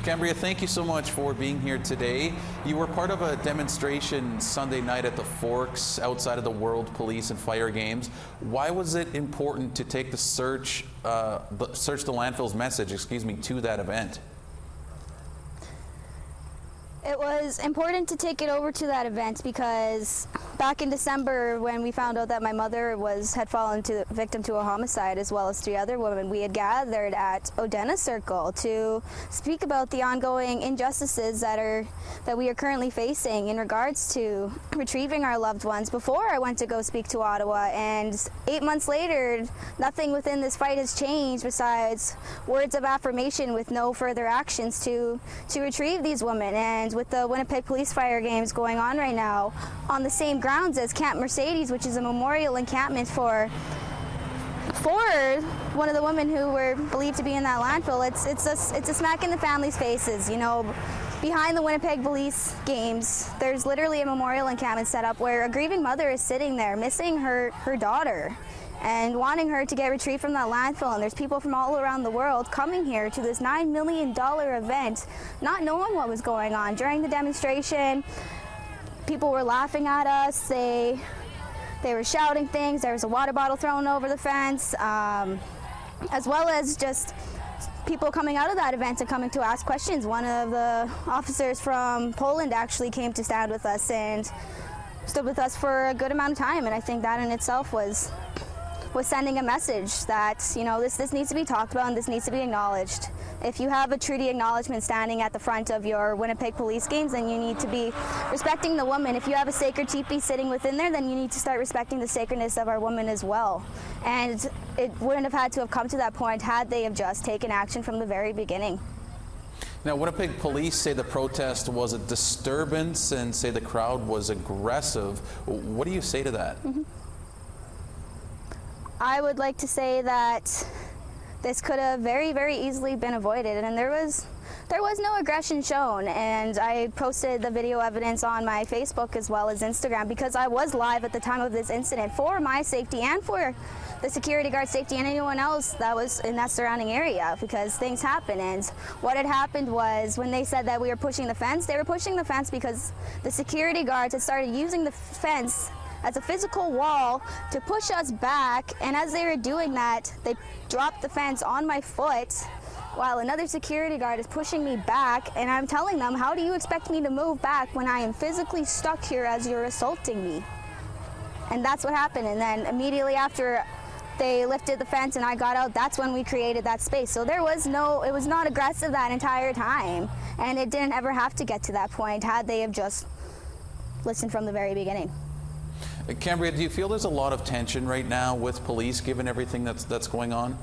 Cambria, thank you so much for being here today. You were part of a demonstration Sunday night at the Forks outside of the World Police and Fire Games. Why was it important to take the Search the Landfill's message, to that event? It was important to take it over to that event because back in December, when we found out that my mother had fallen victim to a homicide, as well as 3 other women, we had gathered at Odena Circle to speak about the ongoing injustices that we are currently facing in regards to retrieving our loved ones before I went to go speak to Ottawa. And 8 months later, nothing within this fight has changed besides words of affirmation with no further actions to retrieve these women. And with the Winnipeg Police Fire Games going on right now on the same grounds as Camp Mercedes, which is a memorial encampment for one of the women who were believed to be in that landfill, it's a smack in the family's faces. You know, behind the Winnipeg Police Games, there's literally a memorial encampment set up where a grieving mother is sitting there missing her daughter and wanting her to get retrieved from that landfill. And there's people from all around the world coming here to this $9 million event, not knowing what was going on. During the demonstration, people were laughing at us. They were shouting things. There was a water bottle thrown over the fence, as well as just people coming out of that event and coming to ask questions. One of the officers from Poland actually came to stand with us and stood with us for a good amount of time. And I think that in itself was sending a message that, you know, this needs to be talked about and this needs to be acknowledged. If you have a treaty acknowledgement standing at the front of your Winnipeg Police Games, then you need to be respecting the woman. If you have a sacred teepee sitting within there, then you need to start respecting the sacredness of our women as well. And it wouldn't have had to have come to that point had they have just taken action from the very beginning. Now, Winnipeg police say the protest was a disturbance and say the crowd was aggressive. What do you say to that? Mm-hmm. I would like to say that this could have very, very easily been avoided, and there was no aggression shown. And I posted the video evidence on my Facebook as well as Instagram because I was live at the time of this incident for my safety and for the security guard safety and anyone else that was in that surrounding area, because things happen. And what had happened was, when they said that we were pushing the fence, they were pushing the fence because the security guards had started using the fence as a physical wall to push us back, and as they were doing that, they dropped the fence on my foot while another security guard is pushing me back, and I'm telling them, how do you expect me to move back when I am physically stuck here as you're assaulting me? And that's what happened. And then immediately after they lifted the fence and I got out, that's when we created that space. So it was not aggressive that entire time, and it didn't ever have to get to that point had they have just listened from the very beginning. Cambria, do you feel there's a lot of tension right now with police given everything that's going on?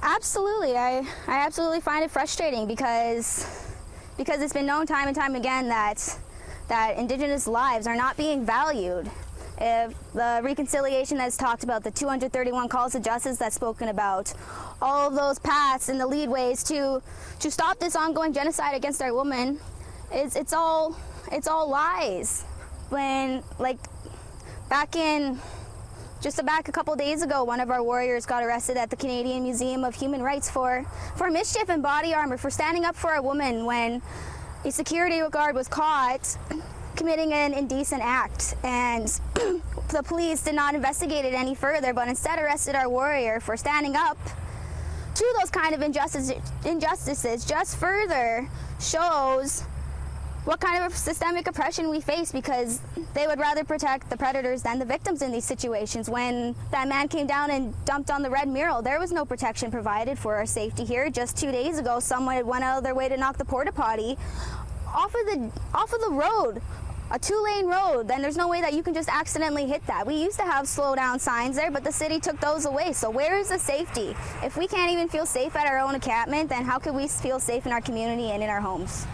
Absolutely. I absolutely find it frustrating because it's been known time and time again that Indigenous lives are not being valued. If the reconciliation that's talked about, the 231 calls to justice that's spoken about, all of those paths and the leadways to stop this ongoing genocide against our women, it's all lies. When, like, back a couple days ago, one of our warriors got arrested at the Canadian Museum of Human Rights for mischief and body armor, for standing up for a woman when a security guard was caught committing an indecent act. And the police did not investigate it any further, but instead arrested our warrior for standing up to those kind of injustices. Just further shows what kind of systemic oppression we face, because they would rather protect the predators than the victims in these situations. When that man came down and dumped on the red mural, there was no protection provided for our safety here. Just 2 days ago, someone went out of their way to knock the porta potty off of the road, a 2-lane road. Then there's no way that you can just accidentally hit that. We used to have slow down signs there, but the city took those away. So where is the safety? If we can't even feel safe at our own encampment, then how could we feel safe in our community and in our homes?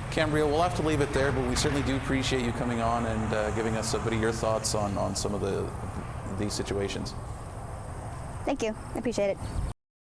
Cambria, we'll have to leave it there, but we certainly do appreciate you coming on and giving us a bit of your thoughts on some of these situations. Thank you. I appreciate it.